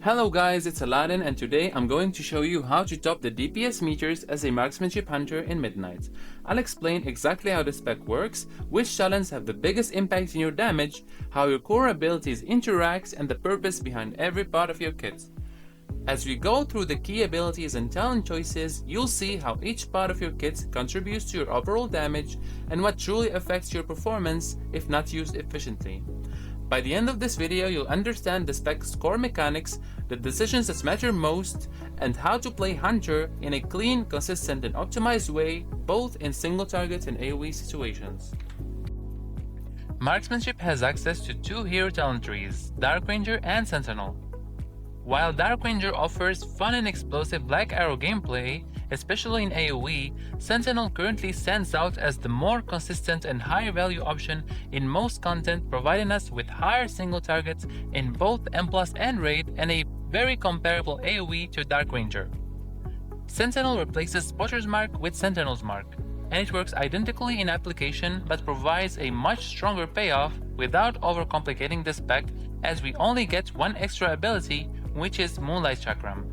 Hello guys, it's Aladdin and today I'm going to show you how to top the DPS meters as a Marksmanship Hunter in Midnight. I'll explain exactly how the spec works, which talents have the biggest impact in your damage, how your core abilities interact, and the purpose behind every part of your kit. As we go through the key abilities and talent choices, you'll see how each part of your kit contributes to your overall damage and what truly affects your performance if not used efficiently. By the end of this video, you'll understand the spec's core mechanics, the decisions that matter most, and how to play Hunter in a clean, consistent, and optimized way, both in single target and AoE situations. Marksmanship has access to two hero talent trees, Dark Ranger and Sentinel. While Dark Ranger offers fun and explosive Black Arrow gameplay, especially in AoE, Sentinel currently stands out as the more consistent and higher value option in most content, providing us with higher single targets in both M+ and Raid and a very comparable AoE to Dark Ranger. Sentinel replaces Spotter's Mark with Sentinel's Mark, and it works identically in application but provides a much stronger payoff without overcomplicating the spec, as we only get one extra ability, which is Moonlight Chakram.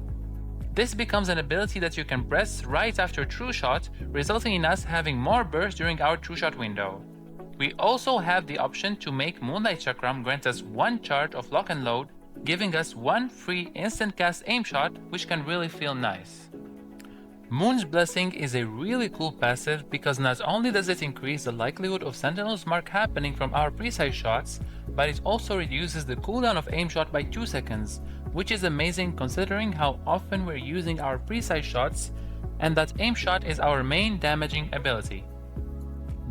This becomes an ability that you can press right after True Shot, resulting in us having more burst during our True Shot window. We also have the option to make Moonlight Chakram grant us one charge of lock and load, giving us one free instant cast aim shot, which can really feel nice. Moon's Blessing is a really cool passive because not only does it increase the likelihood of Sentinel's Mark happening from our precise shots, but it also reduces the cooldown of aim shot by 2 seconds, which is amazing considering how often we're using our precise shots and that aim shot is our main damaging ability.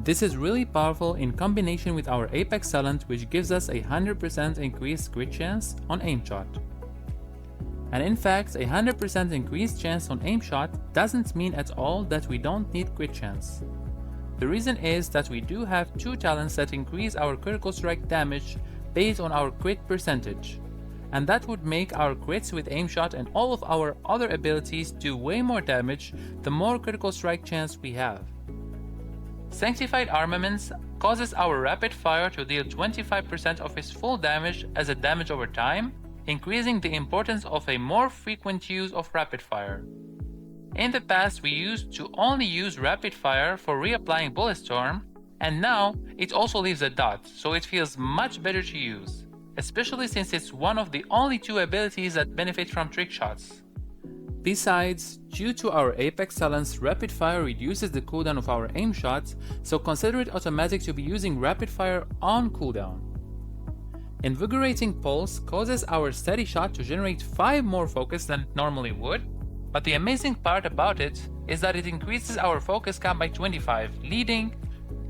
This is really powerful in combination with our Apex talent, which gives us a 100% increased crit chance on aim shot. And in fact, a 100% increased chance on aim shot doesn't mean at all that we don't need crit chance. The reason is that we do have two talents that increase our critical strike damage based on our crit percentage, and that would make our crits with aim shot and all of our other abilities do way more damage the more critical strike chance we have. Sanctified Armaments causes our rapid fire to deal 25% of its full damage as a damage over time, increasing the importance of a more frequent use of rapid fire. In the past, we used to only use rapid fire for reapplying Bulletstorm, and now it also leaves a dot, so it feels much better to use, especially since it's one of the only two abilities that benefit from trick shots. Besides, due to our Apex talents, rapid fire reduces the cooldown of our aim shots, so consider it automatic to be using rapid fire on cooldown. Invigorating Pulse causes our steady shot to generate 5 more focus than it normally would, but the amazing part about it is that it increases our focus cap by 25, leading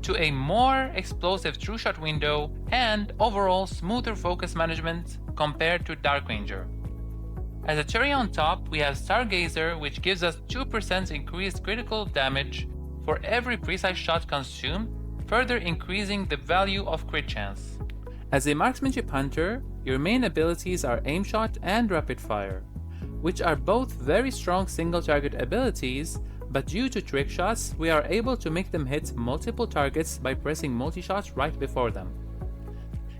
to a more explosive True Shot window and overall smoother focus management compared to Dark Ranger. As a cherry on top, we have Stargazer, which gives us 2% increased critical damage for every precise shot consumed, further increasing the value of crit chance. As a Marksmanship Hunter, your main abilities are Aim Shot and Rapid Fire, which are both very strong single target abilities, but due to trick shots, we are able to make them hit multiple targets by pressing multi-shots right before them.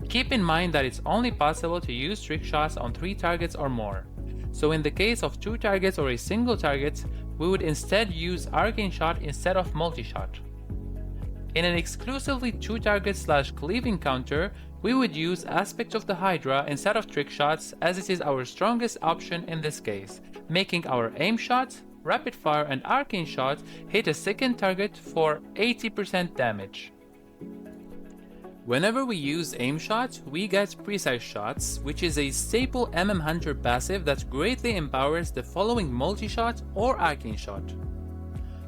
Keep in mind that it's only possible to use trick shots on 3 targets or more, so in the case of 2 targets or a single target, we would instead use Arcane Shot instead of multi-shot. In an exclusively 2 target / cleave encounter, we would use Aspect of the Hydra instead of trick shots, as it is our strongest option in this case, making our aim shot, rapid fire, and arcane shot hit a second target for 80% damage. Whenever we use aim shot, we get precise shots, which is a staple Hunter passive that greatly empowers the following multi-shot or arcane shot.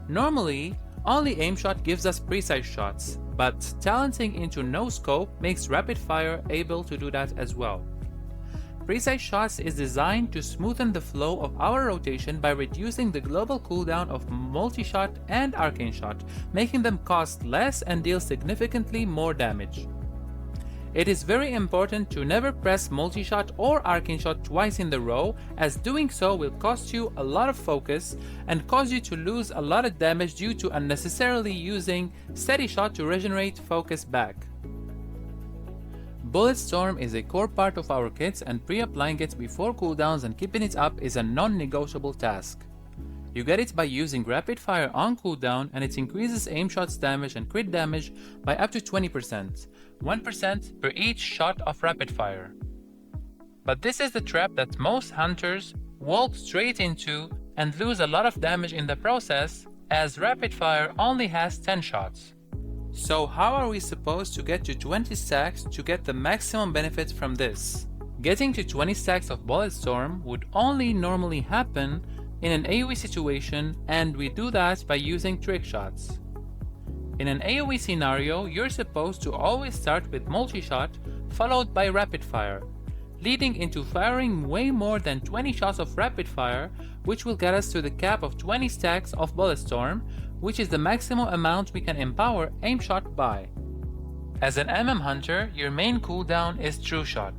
Normally, only aim shot gives us precise shots, but talenting into no scope makes rapid fire able to do that as well. Precise shots is designed to smoothen the flow of our rotation by reducing the global cooldown of multi-shot and arcane shot, making them cost less and deal significantly more damage. It is very important to never press multi-shot or arcane shot twice in the row, as doing so will cost you a lot of focus and cause you to lose a lot of damage due to unnecessarily using steady shot to regenerate focus back. Bulletstorm is a core part of our kits, and pre-applying it before cooldowns and keeping it up is a non-negotiable task. You get it by using rapid fire on cooldown, and it increases aim shots damage and crit damage by up to 20%, 1% per each shot of rapid fire. But this is the trap that most hunters walk straight into and lose a lot of damage in the process, as rapid fire only has 10 shots. So how are we supposed to get to 20 stacks to get the maximum benefit from this? Getting to 20 stacks of Bulletstorm would only normally happen in an AoE situation, and we do that by using trick shots. In an AoE scenario, you're supposed to always start with multi-shot followed by rapid fire, leading into firing way more than 20 shots of rapid fire, which will get us to the cap of 20 stacks of Bulletstorm, which is the maximum amount we can empower aim shot by. As an hunter, your main cooldown is True Shot.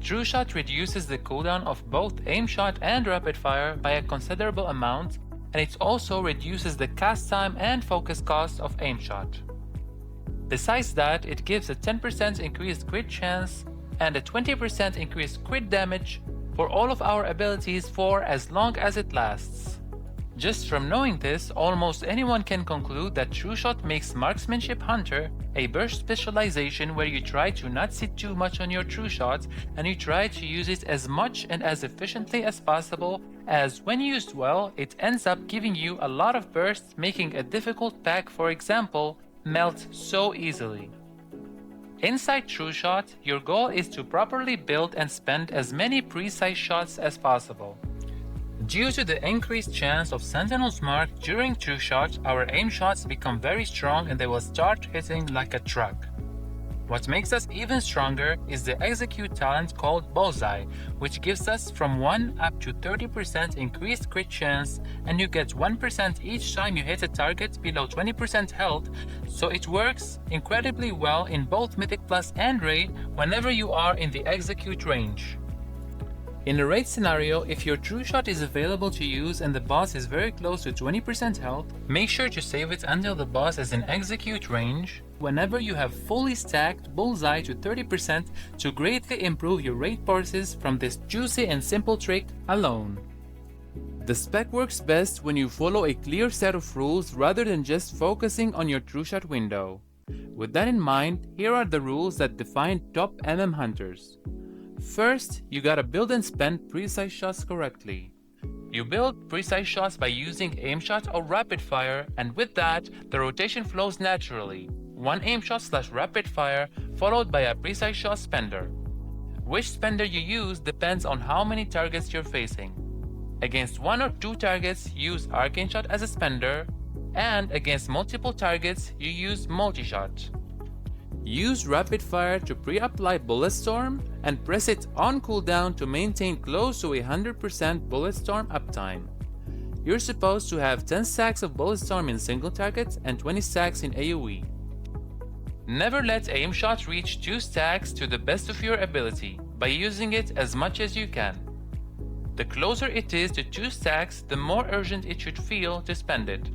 True Shot reduces the cooldown of both aim shot and rapid fire by a considerable amount, and it also reduces the cast time and focus cost of aim shot. Besides that, it gives a 10% increased crit chance and a 20% increased crit damage for all of our abilities for as long as it lasts. Just from knowing this, almost anyone can conclude that True Shot makes Marksmanship Hunter a burst specialization where you try to not sit too much on your True Shot and you try to use it as much and as efficiently as possible, as when used well, it ends up giving you a lot of bursts, making a difficult pack, for example, melt so easily. Inside True Shot, your goal is to properly build and spend as many precise shots as possible. Due to the increased chance of Sentinel's Mark during True Shot, our aim shots become very strong and they will start hitting like a truck. What makes us even stronger is the execute talent called Bullseye, which gives us from 1 up to 30% increased crit chance, and you get 1% each time you hit a target below 20% health, so it works incredibly well in both Mythic Plus and Raid whenever you are in the execute range. In a raid scenario, if your True Shot is available to use and the boss is very close to 20% health, make sure to save it until the boss is in execute range whenever you have fully stacked Bullseye to 30% to greatly improve your raid passes from this juicy and simple trick alone. The spec works best when you follow a clear set of rules rather than just focusing on your True Shot window. With that in mind, here are the rules that define top hunters. First, you gotta build and spend precise shots correctly. You build precise shots by using aim shot or rapid fire, and with that, the rotation flows naturally. One aim shot / rapid fire followed by a precise shot spender. Which spender you use depends on how many targets you're facing. Against 1 or 2 targets, use arcane shot as a spender, and against multiple targets, you use multi-shot. Use rapid fire to pre-apply Bulletstorm and press it on cooldown to maintain close to 100% Bulletstorm uptime. You're supposed to have 10 stacks of Bulletstorm in single targets and 20 stacks in AoE. Never let aim shot reach 2 stacks to the best of your ability by using it as much as you can. The closer it is to 2 stacks, the more urgent it should feel to spend it.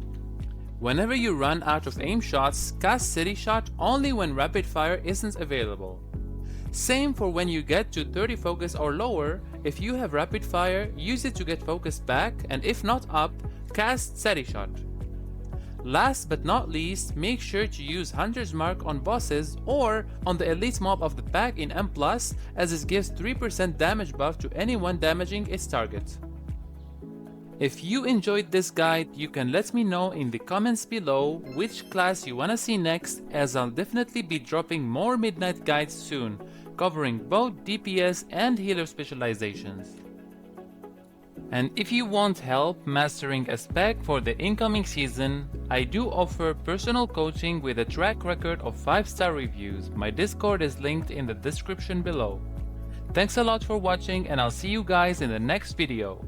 Whenever you run out of aim shots, cast City Shot only when rapid fire isn't available. Same for when you get to 30 focus or lower. If you have rapid fire, use it to get focus back, and if not up, cast City Shot. Last but not least, make sure to use Hunter's Mark on bosses or on the elite mob of the pack in M+, as it gives 3% damage buff to anyone damaging its target. If you enjoyed this guide, you can let me know in the comments below which class you wanna see next, as I'll definitely be dropping more Midnight guides soon, covering both DPS and healer specializations. And if you want help mastering a spec for the incoming season, I do offer personal coaching with a track record of 5-star reviews. My Discord is linked in the description below. Thanks a lot for watching, and I'll see you guys in the next video.